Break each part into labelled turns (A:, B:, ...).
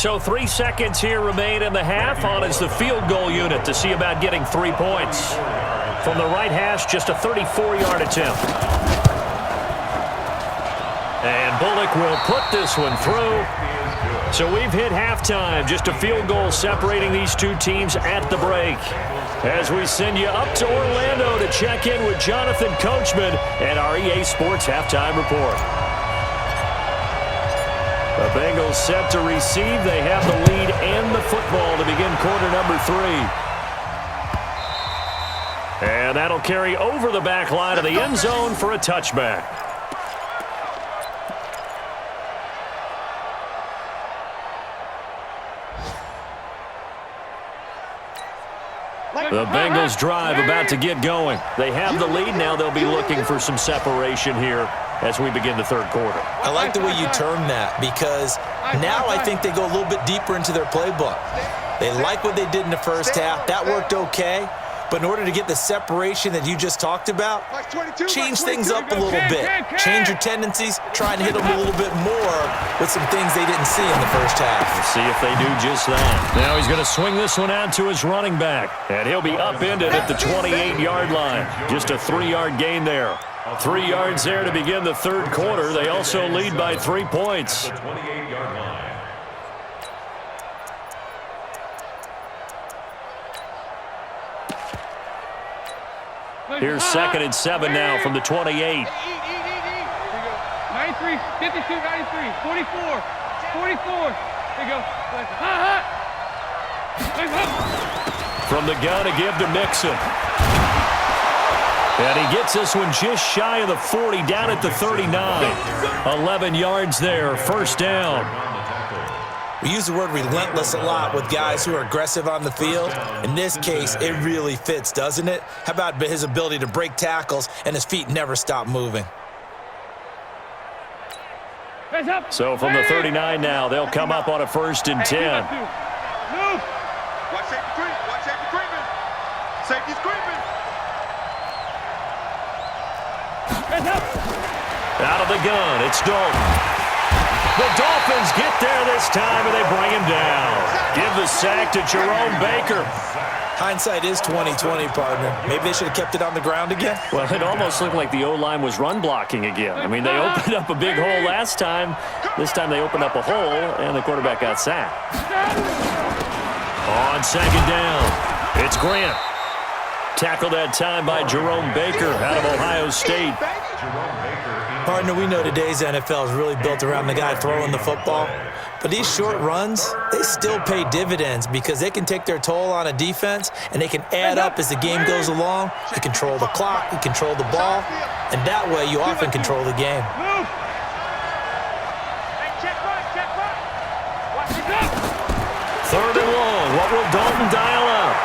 A: So 3 seconds here remain in the half. On is the field goal unit to see about getting 3 points. From the right hash, just a 34-yard attempt. And Bullock will put this one through. So we've hit halftime. Just a field goal separating these two teams at the break. As we send you up to Orlando to check in with Jonathan Coachman and our EA Sports Halftime Report. The Bengals set to receive. They have the lead and the football to begin quarter number 3. And that'll carry over the back line of the end zone for a touchback. The Bengals drive about to get going. They have the lead. Now they'll be looking for some separation here as we begin the third quarter.
B: I like the way you term that because now I think they go a little bit deeper into their playbook. They like what they did in the first half. That worked okay. But in order to get the separation that you just talked about, change things up a little bit. Change your tendencies. Try and hit them a little bit more with some things they didn't see in the first half.
A: We'll see if they do just that. Now he's going to swing this one out to his running back. And he'll be upended at the 28-yard line. Just a 3-yard gain there. 3 yards there to begin the third quarter. They also lead by 3 points. Here's 2nd and 7 now from the 28.
C: 93, 52, 93, 44, 44. There you go.
A: From the gun to give to Mixon. And he gets this one just shy of the 40, down at the 39. 11 yards there, first down.
B: We use the word relentless a lot with guys who are aggressive on the field. In this case, it really fits, doesn't it? How about his ability to break tackles and his feet never stop moving?
A: So from the 39 now, they'll come up on a 1st and 10.
C: Move.
D: Watch safety creeping. Safety's creeping.
A: Out of the gun, it's Dalton. The Dolphins get there this time, and they bring him down. Give the sack to Jerome Baker.
B: Hindsight is 20/20, partner. Maybe they should have kept it on the ground again.
A: Well, it almost looked like the O-line was run blocking again. I mean, they opened up a big hole last time. This time they opened up a hole, and the quarterback got sacked. On 2nd down, it's Grant. Tackled that time by Jerome Baker out of Ohio State.
B: Partner, we know today's NFL is really built around the guy throwing the football. But these short runs, they still pay dividends because they can take their toll on a defense and they can add up as the game goes along. You control the clock, you control the ball, and that way you often control the game.
A: Third and long. What will Dalton dial up?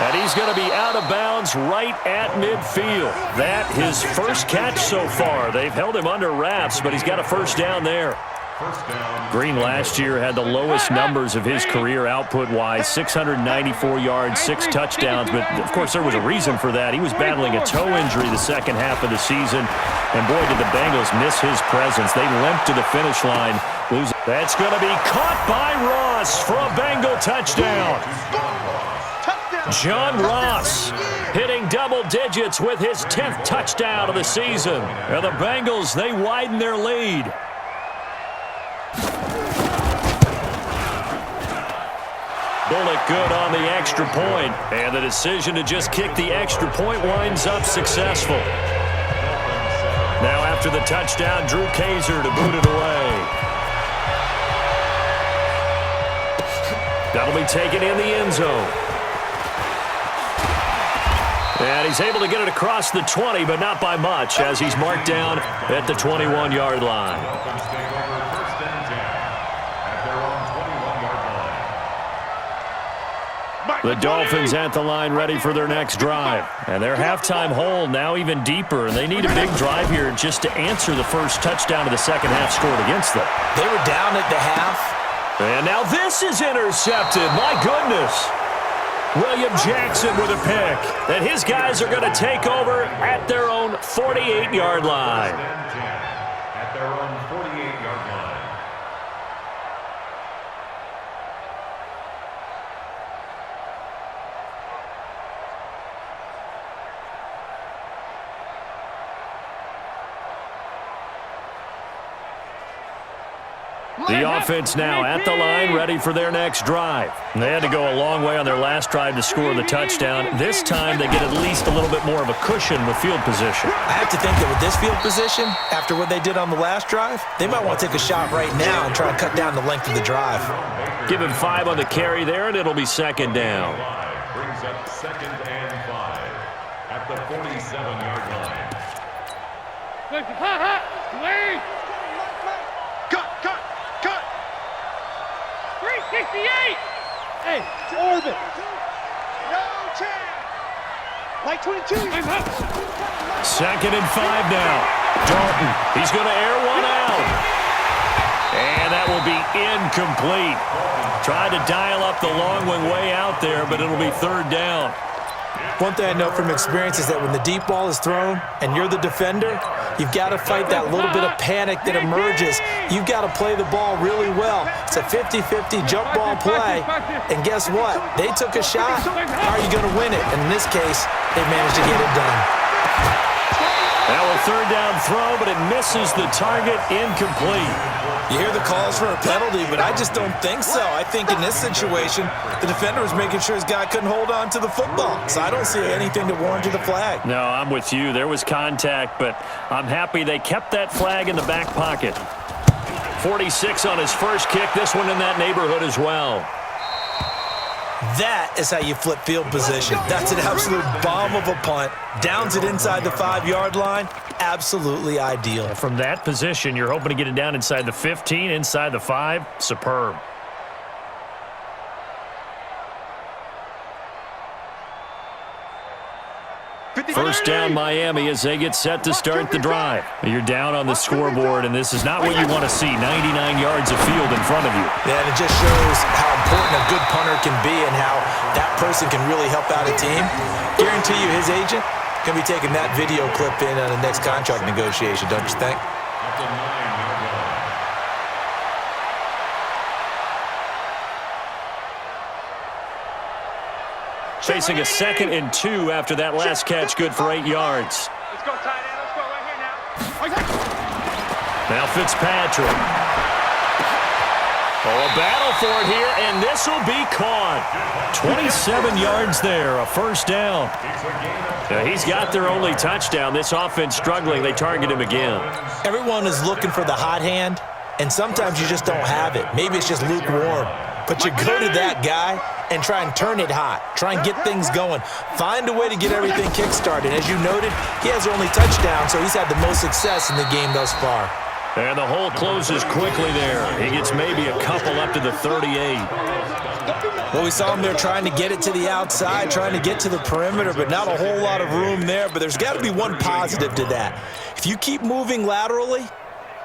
A: And he's going to be out of bounds right at midfield. That his first catch so far. They've held him under wraps, but he's got a first down there. Green last year had the lowest numbers of his career output-wise, 694 yards, 6 touchdowns. But, of course, there was a reason for that. He was battling a toe injury the second half of the season. And, boy, did the Bengals miss his presence. They limped to the finish line. That's going to be caught by Ross for a Bengal touchdown. John Ross hitting double digits with his 10th touchdown of the season. And the Bengals, they widen their lead. Bullock good on the extra point, and the decision to just kick the extra point winds up successful. Now after the touchdown, Drew Kaiser to boot it away. That'll be taken in the end zone. And he's able to get it across the 20, but not by much, as he's marked down at the 21-yard line. The Dolphins at the line ready for their next drive. And their halftime hole now even deeper. And they need a big drive here just to answer the first touchdown of the second half scored against them.
B: They were down at the half.
A: And now this is intercepted. My goodness. William Jackson with a pick. And his guys are going to take over at their own 48-yard line. The offense now at the line, ready for their next drive. They had to go a long way on their last drive to score the touchdown. This time they get at least a little bit more of a cushion with field position.
B: I have to think that with this field position, after what they did on the last drive, they might want to take a shot right now and try and cut down the length of the drive.
A: Give him 5 on the carry there, and it'll be second down.
E: Brings up 2nd and 5 at the 47-yard line.
C: Wait!
D: Cut!
C: 368! Hey, orbit!
D: No chance!
C: Like 22! I'm up!
A: 2nd and 5 now. Dalton, he's going to air one out. And that will be incomplete. Tried to dial up the long one way out there, but it'll be 3rd down.
B: One thing I know from experience is that when the deep ball is thrown and you're the defender, you've got to fight that little bit of panic that emerges. You've got to play the ball really well. It's a 50-50 jump ball play. And guess what? They took a shot. How are you going to win it? And in this case, they managed to get it done.
A: Now a 3rd down throw, but it misses the target, incomplete.
B: You hear the calls for a penalty, but I just don't think so. I think in this situation, the defender was making sure his guy couldn't hold on to the football. So I don't see anything to warrant the flag.
A: No, I'm with you. There was contact, but I'm happy they kept that flag in the back pocket. 46 on his first kick. This one in that neighborhood as well.
B: That is how you flip field position. That's an absolute bomb of a punt. Downs it inside the 5-yard line. Absolutely ideal.
A: From that position, you're hoping to get it down inside the 15, inside the 5. Superb. First down Miami as they get set to start the drive. You're down on the scoreboard, and this is not what you want to see. 99 yards of field in front of you.
B: Yeah, and it just shows how important a good punter can be and how that person can really help out a team. Guarantee you his agent going to be taking that video clip in on the next contract negotiation, don't you think?
E: At the 9-yard line.
A: Facing a 2nd and 2 after that last catch, good for 8 yards.
D: Let's go, tight end. Let's go right here now.
A: Now Fitzpatrick. Oh, a battle for it here, and this will be caught. 27 yards there, a 1st down. Now, he's got their only touchdown. This offense struggling. They target him again.
B: Everyone is looking for the hot hand, and sometimes you just don't have it. Maybe it's just lukewarm. But you go to that guy and try and turn it hot. Try and get things going. Find a way to get everything kick-started. As you noted, he has their only touchdown, so he's had the most success in the game thus far.
A: And the hole closes quickly there. He gets maybe a couple up to the 38.
B: Well, we saw him there trying to get it to the outside, trying to get to the perimeter, but not a whole lot of room there. But there's got to be one positive to that. If you keep moving laterally,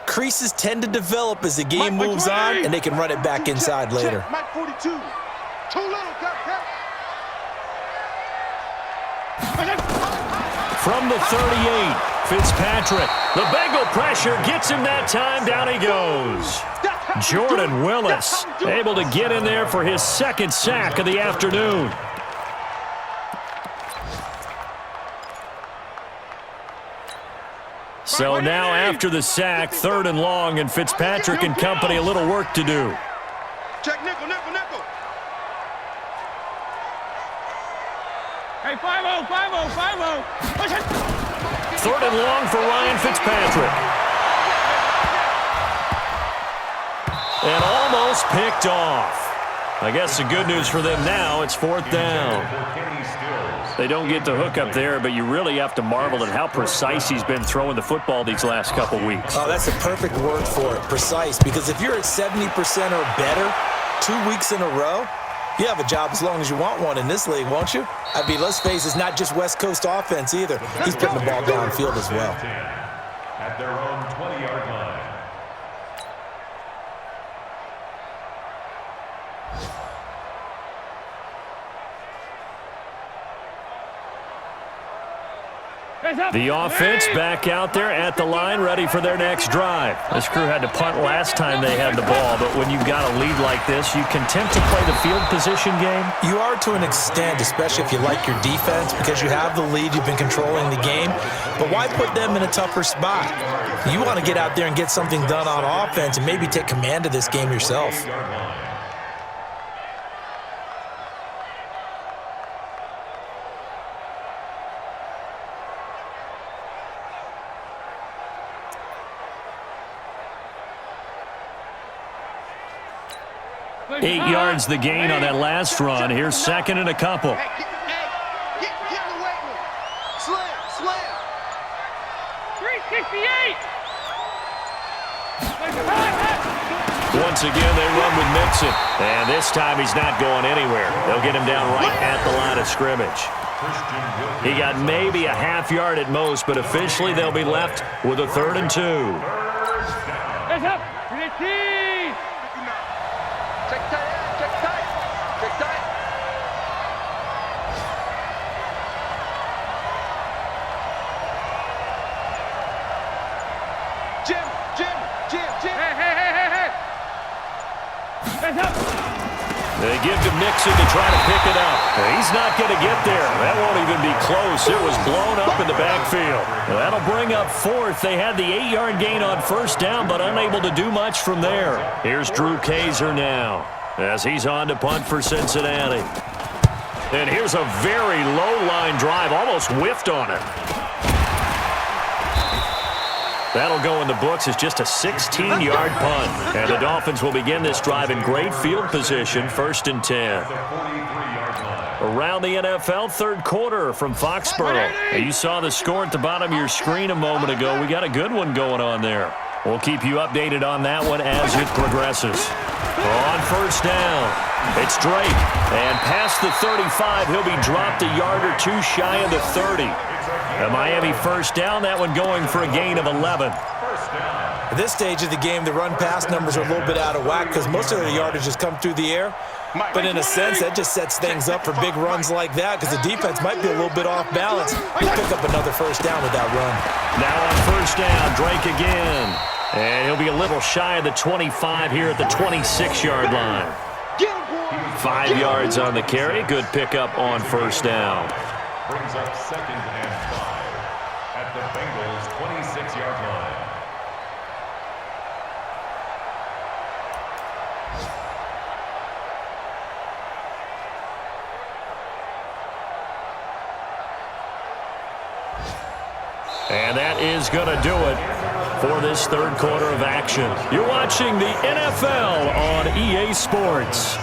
B: creases tend to develop as the game moves on, and they can run it back inside later.
D: Mike 42. Too little, got.
A: From the 38, Fitzpatrick. The Bengal pressure gets him that time. Down he goes. Jordan Willis able to get in there for his 2nd sack of the afternoon. So now after the sack, 3rd and long, and Fitzpatrick and company a little work to do.
D: Check nickel.
C: Hey, 5-0, 5-0, 5-0.
A: 3rd and long for Ryan Fitzpatrick. And almost picked off. I guess the good news for them now, it's 4th down. They don't get the hook up there, but you really have to marvel at how precise he's been throwing the football these last couple weeks.
B: Oh, that's a perfect word for it, precise, because if you're at 70% or better 2 weeks in a row, you have a job as long as you want one in this league, won't you? I mean, let's face it, it's not just West Coast offense either. He's putting the ball downfield as well.
E: At their own 20-yard line.
A: The offense back out there at the line, ready for their next drive. This crew had to punt last time they had the ball, but when you've got a lead like this, you can tempt to play the field position game.
B: You are to an extent, especially if you like your defense, because you have the lead, you've been controlling the game. But why put them in a tougher spot? You want to get out there and get something done on offense and maybe take command of this game yourself.
A: 8 yards the gain on that last run. Here's second and a couple.
D: Get away with it. Slam.
C: 368.
A: Once again, they run with Mixon. And this time he's not going anywhere. They'll get him down right at the line of scrimmage. He got maybe a half yard at most, but officially they'll be left with a 3rd and 2.
C: Heads up. 15.
D: Check tight. Jim.
C: Hey. Heads up.
A: They give to Mixon to try to pick it up. He's not going to get there. That won't even be close. It was blown up in the backfield. That'll bring up 4th. They had the 8-yard gain on 1st down, but unable to do much from there. Here's Drew Kaiser now as he's on to punt for Cincinnati. And here's a very low-line drive, almost whiffed on it. That'll go in the books as just a 16-yard punt. And the Dolphins will begin this drive in great field position, 1st and 10. Around the NFL, 3rd quarter from Foxborough. You saw the score at the bottom of your screen a moment ago. We got a good one going on there. We'll keep you updated on that one as it progresses. On 1st down, it's Drake. And past the 35, he'll be dropped a yard or 2 shy of the 30. A Miami 1st down, that one going for a gain of 11.
B: At this stage of the game, the run-pass numbers are a little bit out of whack because most of the yardage has come through the air. But in a sense, that just sets things up for big runs like that because the defense might be a little bit off balance. He'll pick up another 1st down with that run.
A: Now on 1st down, Drake again. And he'll be a little shy of the 25 here at the 26-yard line. 5 yards on the carry. Good pickup on 1st down.
E: Brings up 2nd and 5 at the Bengals' 26-yard line.
A: And that is going to do it for this 3rd quarter of action. You're watching the NFL on EA Sports.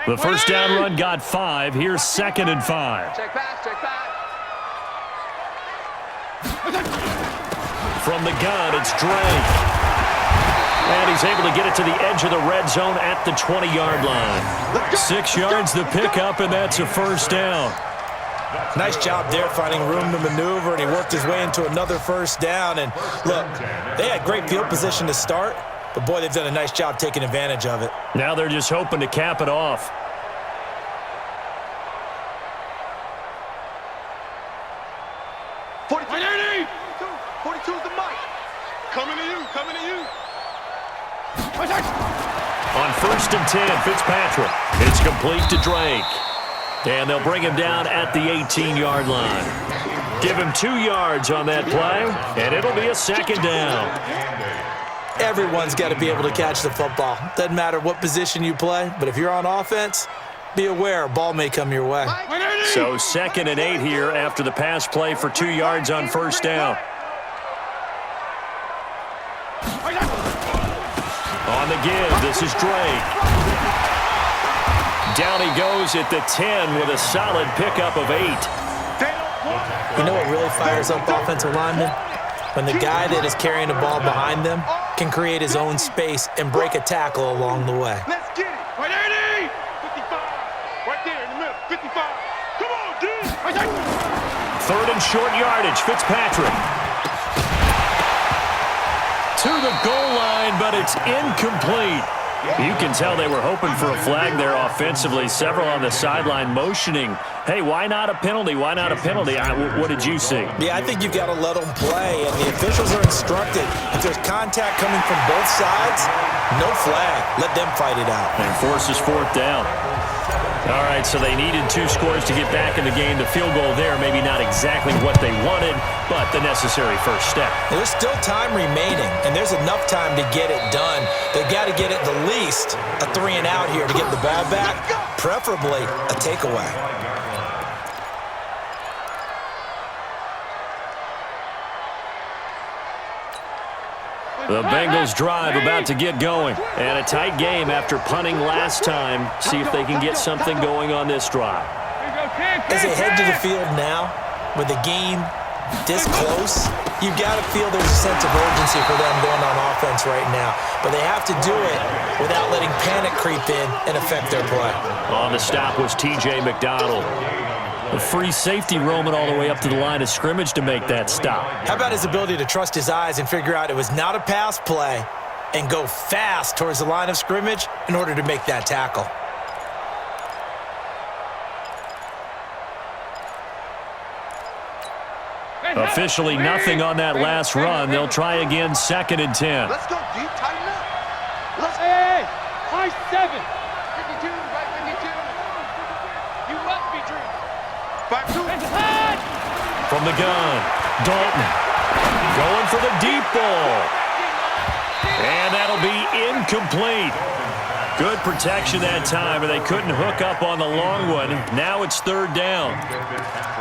A: The 1st down run got 5. Here's 2nd and 5.
D: Check pass.
A: From the gun, it's Drake. And he's able to get it to the edge of the red zone at the 20-yard line. 6 yards the pickup, and that's a 1st down.
B: Nice job there finding room to maneuver, and he worked his way into another 1st down. And look, they had great field position to start, but boy, they've done a nice job taking advantage of it.
A: Now they're just hoping to cap it off. On 1st and 10, Fitzpatrick. It's complete to Drake. And they'll bring him down at the 18-yard line. Give him 2 yards on that play, and it'll be a 2nd down.
B: Everyone's got to be able to catch the football. Doesn't matter what position you play, but if you're on offense, be aware a ball may come your way.
A: So 2nd and 8 here after the pass play for 2 yards on 1st down. On the give, this is Drake. Down he goes at the 10 with a solid pickup of 8.
B: You know what really fires up offensive linemen? When the guy that is carrying the ball behind them can create his own space and break a tackle along the way.
D: Let's get Come on, dude.
A: Third and short yardage, Fitzpatrick. To the goal line, but it's incomplete. You can tell they were hoping for a flag there offensively. Several on the sideline motioning, hey, why not a penalty? Why not a penalty? What did you see?
B: Yeah, I think you've got to let them play, and the officials are instructed. If there's contact coming from both sides, no flag. Let them fight it out.
A: And forces fourth down. All right, so they needed 2 scores to get back in the game. The field goal there, maybe not exactly what they wanted, but the necessary first step.
B: There's still time remaining, and there's enough time to get it done. They've got to get at the least a 3-and-out here to get the ball back, preferably a takeaway.
A: The Bengals drive about to get going. And a tight game after punting last time. See if they can get something going on this drive.
B: As they head to the field now, with the game this close, you've got to feel there's a sense of urgency for them going on offense right now. But they have to do it without letting panic creep in and affect their play.
A: On the stop was T.J. McDonald. A free safety roaming all the way up to the line of scrimmage to make that stop.
B: How about his ability to trust his eyes and figure out it was not a pass play and go fast towards the line of scrimmage in order to make that tackle?
A: Officially nothing on that last run. They'll try again, 2nd and 10.
D: Let's go deep, tighten up. Let's hey, high 7. 52, right 52. You must be dreaming. 5-2.
A: From the gun, Dalton going for the deep ball. And that'll be incomplete. Good protection that time, but they couldn't hook up on the long one. Now it's 3rd down.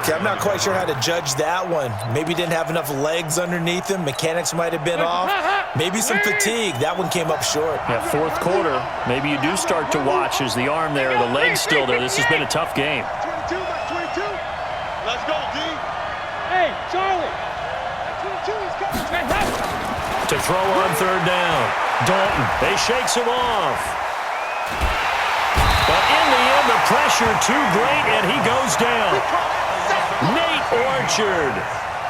B: Okay, I'm not quite sure how to judge that one. Maybe didn't have enough legs underneath him. Mechanics might have been off. Maybe some fatigue. That one came up short.
A: Yeah, 4th quarter, maybe you do start to watch as the arm there, the leg's still there. This has been a tough game.
D: 22 by 22. Let's go, D. Hey, Charlie. 22, he's coming.
A: To throw on 3rd down. Dalton, they shakes him off. But in the end, the pressure too great, and he goes down. Nate Orchard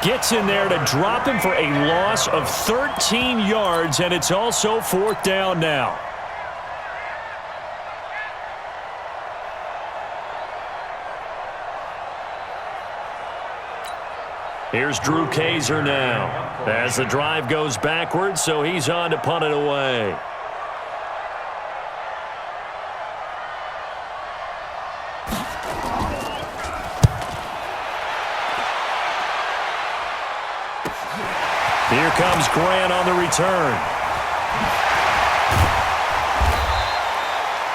A: gets in there to drop him for a loss of 13 yards, and it's also 4th down now. Here's Drew Kaiser now as the drive goes backwards, so he's on to punt it away. Here comes Grant on the return.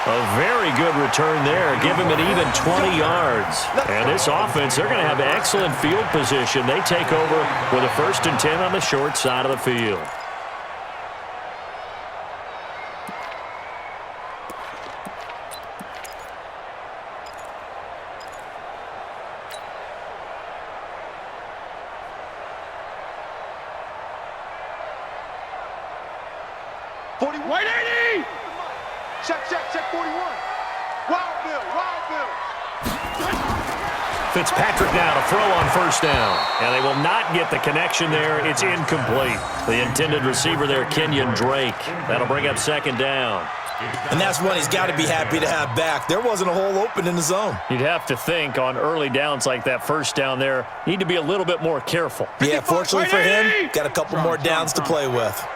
A: A very good return there. Give him an even 20 yards. And this offense, they're going to have excellent field position. They take over with a 1st and 10 on the short side of the field.
D: Check 41. Wild Bill.
A: Fitzpatrick now to throw on 1st down. And they will not get the connection there. It's incomplete. The intended receiver there, Kenyon Drake. That'll bring up 2nd down.
B: And that's one he's got to be happy to have back. There wasn't a hole open in the zone.
A: You'd have to think on early downs like that 1st down there, need to be a little bit more careful.
B: Yeah, fortunately for him, got a couple more downs to play with.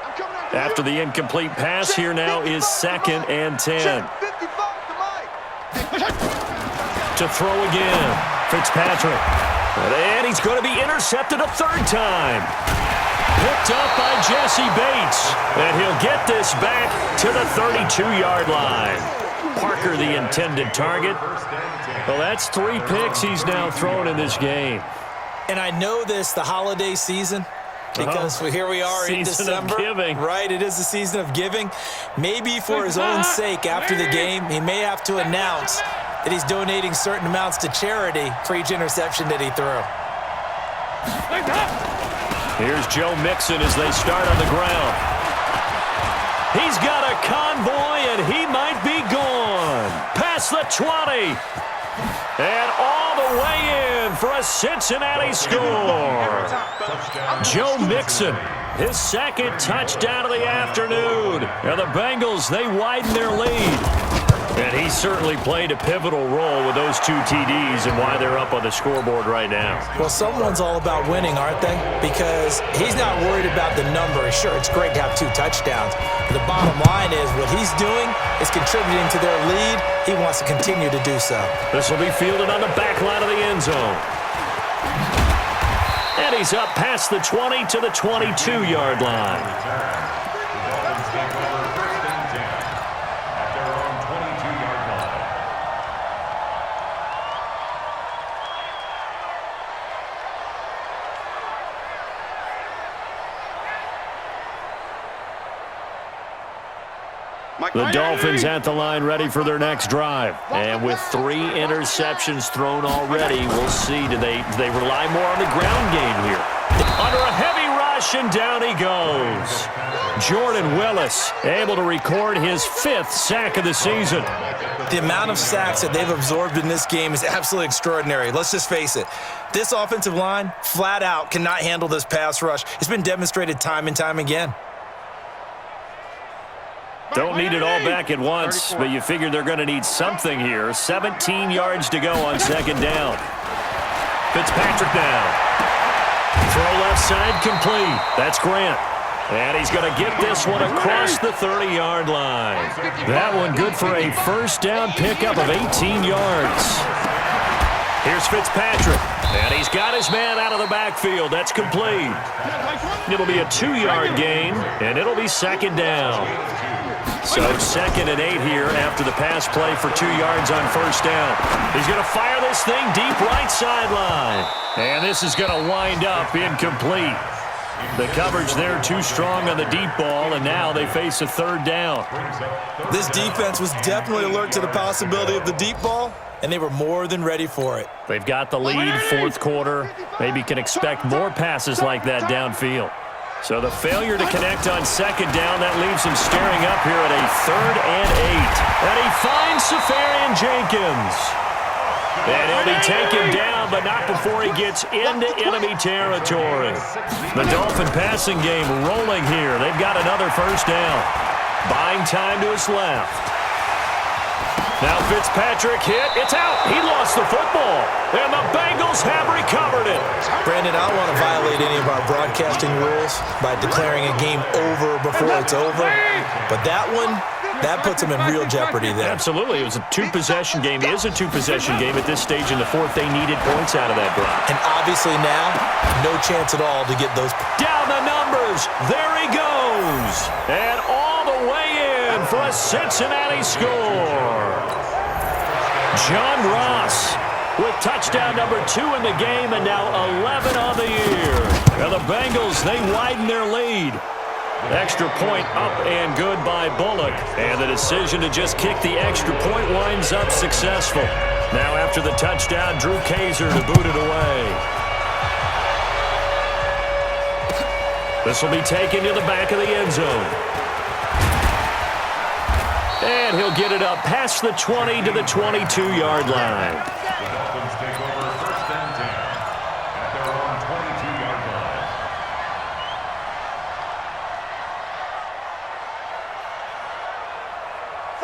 A: After the incomplete pass, here now is 2nd and 10. To throw again, Fitzpatrick. And he's going to be intercepted a 3rd time. Picked up by Jesse Bates. And he'll get this back to the 32-yard line. Parker, the intended target. Well, that's 3 picks he's now thrown in this game.
B: And I know this, the holiday season, because here we are in December.
A: Season of giving.
B: Right, it is the season of giving. Maybe for his own sake after the game, he may have to announce that he's donating certain amounts to charity for each interception that he threw.
A: Here's Joe Mixon as they start on the ground. He's got a convoy, and he might be gone. Past the 20. And all the way in for a Cincinnati score. Joe Mixon, his second touchdown of the afternoon. And the Bengals, they widen their lead. And he certainly played a pivotal role with those 2 TDs and why they're up on the scoreboard right now.
B: Well, someone's all about winning, aren't they? Because he's not worried about the number. Sure, it's great to have 2 touchdowns. But the bottom line is what he's doing is contributing to their lead. He wants to continue to do so.
A: This will be fielded on the back line of the end zone. And he's up past the 20 to the 22-yard line. The Dolphins at the line ready for their next drive. And with 3 interceptions thrown already, we'll see. Do they rely more on the ground game here? Under a heavy rush, and down he goes. Jordan Willis able to record his 5th sack of the season.
B: The amount of sacks that they've absorbed in this game is absolutely extraordinary. Let's just face it. This offensive line, flat out, cannot handle this pass rush. It's been demonstrated time and time again.
A: Don't need it all back at once, but you figure they're going to need something here. 17 yards to go on second down. Fitzpatrick down. Throw left side complete. That's Grant. And he's going to get this one across the 30-yard line. That one good for a first down pickup of 18 yards. Here's Fitzpatrick. And he's got his man out of the backfield. That's complete. It'll be a 2-yard gain, and it'll be second down. So 2nd and 8 here after the pass play for 2 yards on first down. He's going to fire this thing deep right sideline. And this is going to wind up incomplete. The coverage there too strong on the deep ball, and now they face a 3rd down.
B: This defense was definitely alert to the possibility of the deep ball, and they were more than ready for it.
A: They've got the lead, 4th quarter. Maybe can expect more passes like that downfield. So the failure to connect on second down, that leaves him staring up here at a 3rd and 8. And he finds Safarian Jenkins. And he'll be taken down, but not before he gets into enemy territory. The Dolphin passing game rolling here. They've got another first down. Buying time to his left. Now Fitzpatrick hit. It's out. He lost the football. And the Bengals have recovered it.
B: Brandon, I don't want to violate any of our broadcasting rules by declaring a game over before it's over. But that one, that puts them in real jeopardy there.
A: Absolutely. It was a 2-possession game. It is a 2-possession game at this stage in the 4th. They needed points out of that drive.
B: And obviously now, no chance at all to get those.
A: Down the numbers. There he goes. And all the way in for a Cincinnati score. John Ross with touchdown number 2 in the game and now 11 on the year. And the Bengals, they widen their lead. Extra point up and good by Bullock. And the decision to just kick the extra point winds up successful. Now after the touchdown, Drew Kaiser to boot it away. This will be taken to the back of the end zone. And he'll get it up past the 20 to the 22-yard line.
E: The Dolphins take over 1st and 10 at their own 22-yard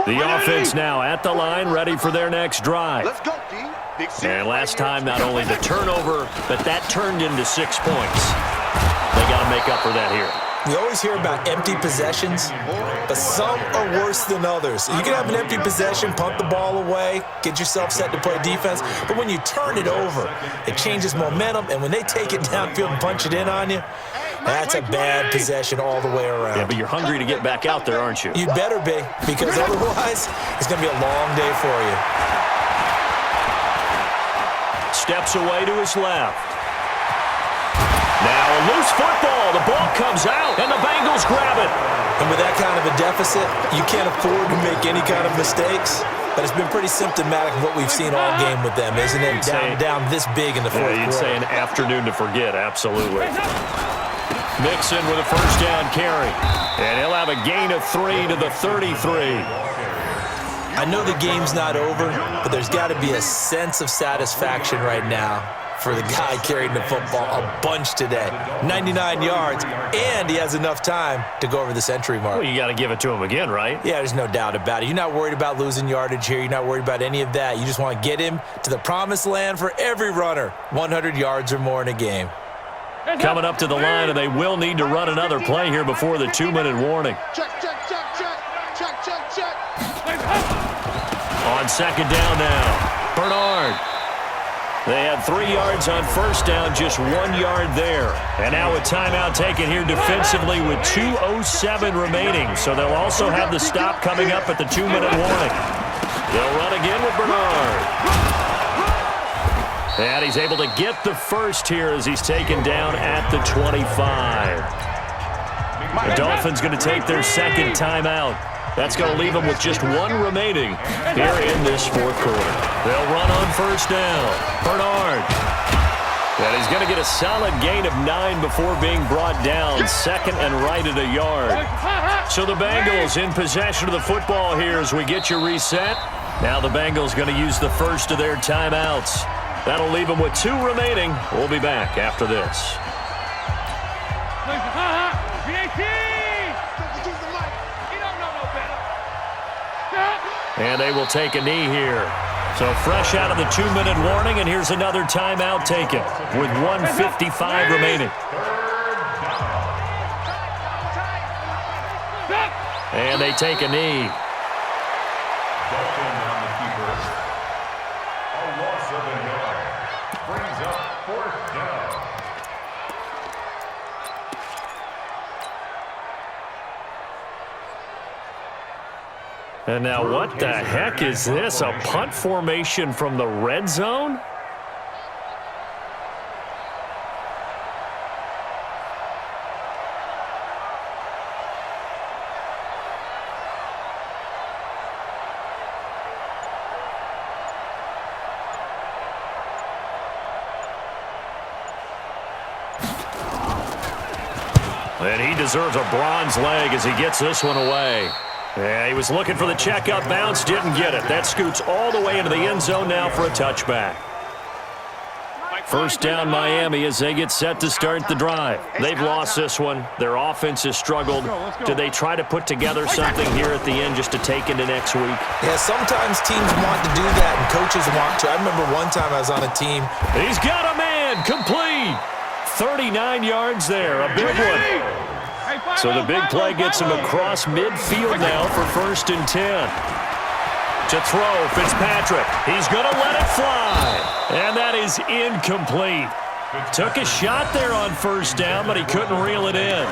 E: line.
A: The offense now at the line, ready for their next drive.
D: Let's go, D.
A: And last time, not only the turnover, but that turned into 6 points. They got to make up for that here.
B: We always hear about empty possessions, but some are worse than others. You can have an empty possession, punt the ball away, get yourself set to play defense, but when you turn it over, it changes momentum, and when they take it downfield and punch it in on you, that's a bad possession all the way around.
A: Yeah, but you're hungry to get back out there, aren't you?
B: You'd better be, because otherwise, it's going to be a long day for you.
A: Steps away to his left. Now a loose football. The ball comes out, and the Bengals grab it.
B: And with that kind of a deficit, you can't afford to make any kind of mistakes. But it's been pretty symptomatic of what we've seen all game with them, isn't it? Down this big in the 4th quarter.
A: You'd say an afternoon to forget, absolutely. Mixon with a first down carry. And he'll have a gain of 3 to the 33.
B: I know the game's not over, but there's got to be a sense of satisfaction right now for the guy carrying the football a bunch today. 99 yards, and he has enough time to go over the century mark.
A: Well, you got to give it to him again, right?
B: Yeah, there's no doubt about it. You're not worried about losing yardage here. You're not worried about any of that. You just want to get him to the promised land for every runner, 100 yards or more in a game.
A: Coming up to the line, and they will need to run another play here before the 2-minute warning.
D: Check.
A: On second down now, Bernard. They had 3 yards on first down, just 1 yard there. And now a timeout taken here defensively with 2:07 remaining. So they'll also have the stop coming up at the 2-minute warning. They'll run again with Bernard. And he's able to get the first here as he's taken down at the 25. The Dolphins going to take their second timeout. That's going to leave them with just 1 remaining here in this fourth quarter. They'll run on first down. Bernard. And he's going to get a solid gain of 9 before being brought down. Second and right at a yard. So the Bengals in possession of the football here as we get you reset. Now the Bengals going to use the first of their timeouts. That'll leave them with 2 remaining. We'll be back after this. And they will take a knee here. So fresh out of the 2-minute warning, and here's another timeout taken with 1:55 remaining. And they take a knee.
E: A loss of a yard. Brings up 4th down.
A: And now what the heck is this? A punt formation from the red zone? And he deserves a bronze leg as he gets this one away. Yeah, he was looking for the checkup bounce, didn't get it. That scoots all the way into the end zone now for a touchback. First down Miami as they get set to start the drive. They've lost this one. Their offense has struggled. Do they try to put together something here at the end just to take into next week?
B: Yeah, sometimes teams want to do that and coaches want to. I remember one time I was on a team.
A: He's got a man, complete. 39 yards there, a big one. So the big play gets him across midfield now for 1st and 10. To throw, Fitzpatrick. He's going to let it fly. And that is incomplete. Took a shot there on first down, but he couldn't reel it in.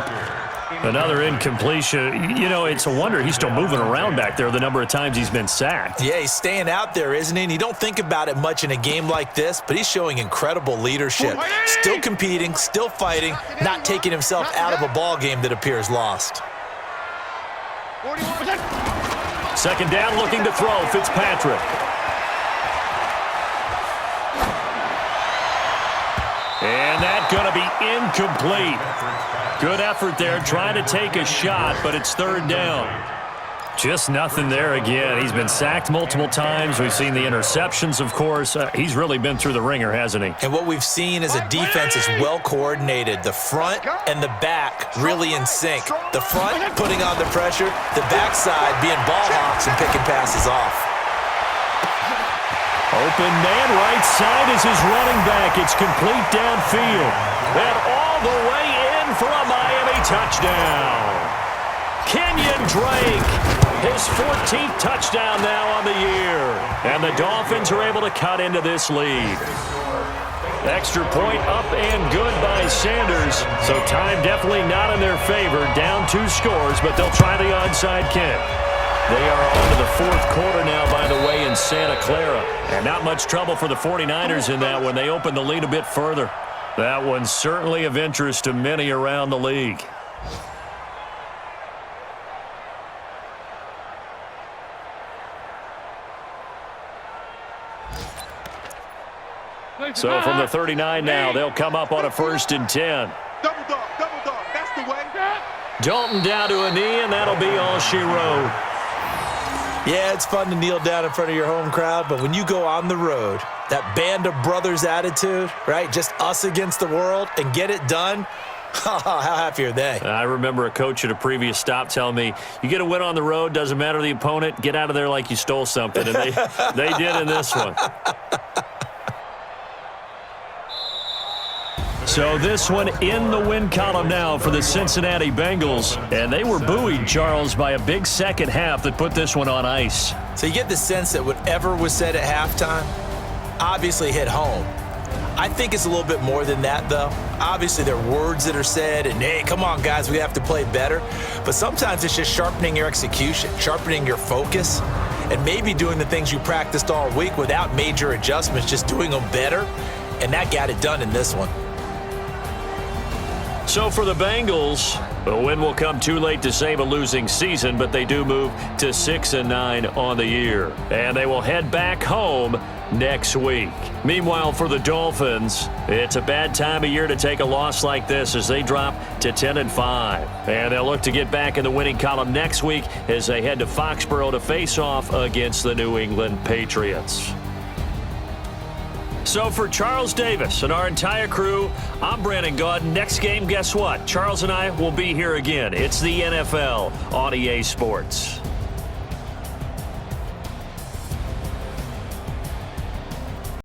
A: Another incompletion. You know, it's a wonder he's still moving around back there the number of times he's been sacked.
B: Yeah, he's staying out there, isn't he? And you don't think about it much in a game like this, but he's showing incredible leadership. Still competing, still fighting, not taking himself out of a ball game that appears lost.
A: Second down, looking to throw, Fitzpatrick. And that's going to be incomplete. Good effort there, trying to take a shot, but it's 3rd down. Just nothing there again. He's been sacked multiple times. We've seen the interceptions, of course. He's really been through the ringer, hasn't he?
B: And what we've seen is a defense is well coordinated. The front and the back really in sync. The front putting on the pressure, the backside being ball hawks and picking passes off.
A: Open man, right side is his running back. It's complete downfield. And all the way in for a Miami touchdown. Kenyon Drake, his 14th touchdown now on the year. And the Dolphins are able to cut into this lead. Extra point up and good by Sanders. So time definitely not in their favor. Down 2 scores, but they'll try the onside kick. They are on to the 4th quarter now, by the way, in Santa Clara. And not much trouble for the 49ers in that when they open the lead a bit further. That one's certainly of interest to many around the league. So from the 39 now, they'll come up on a 1st and 10.
D: Double dog, that's the way.
A: Dalton down to a knee, and that'll be all she wrote.
B: Yeah, it's fun to kneel down in front of your home crowd, but when you go on the road, that band of brothers attitude, right? Just us against the world and get it done. How happy are they?
A: I remember a coach at a previous stop telling me, you get a win on the road, doesn't matter the opponent, get out of there like you stole something. And they did in this one. So this one in the win column now for the Cincinnati Bengals. And they were buoyed, Charles, by a big second half that put this one on ice.
B: So you get the sense that whatever was said at halftime obviously hit home. I think it's a little bit more than that, though. Obviously, there are words that are said, and, hey, come on, guys, we have to play better. But sometimes it's just sharpening your execution, sharpening your focus, and maybe doing the things you practiced all week without major adjustments, just doing them better. And that got it done in this one.
A: So for the Bengals, the win will come too late to save a losing season, but they do move to 6-9 on the year. And they will head back home next week. Meanwhile, for the Dolphins, it's a bad time of year to take a loss like this as they drop to 10-5. And they'll look to get back in the winning column next week as they head to Foxborough to face off against the New England Patriots. So for Charles Davis and our entire crew, I'm Brandon Gaudin. Next game, guess what? Charles and I will be here again. It's the NFL on EA Sports.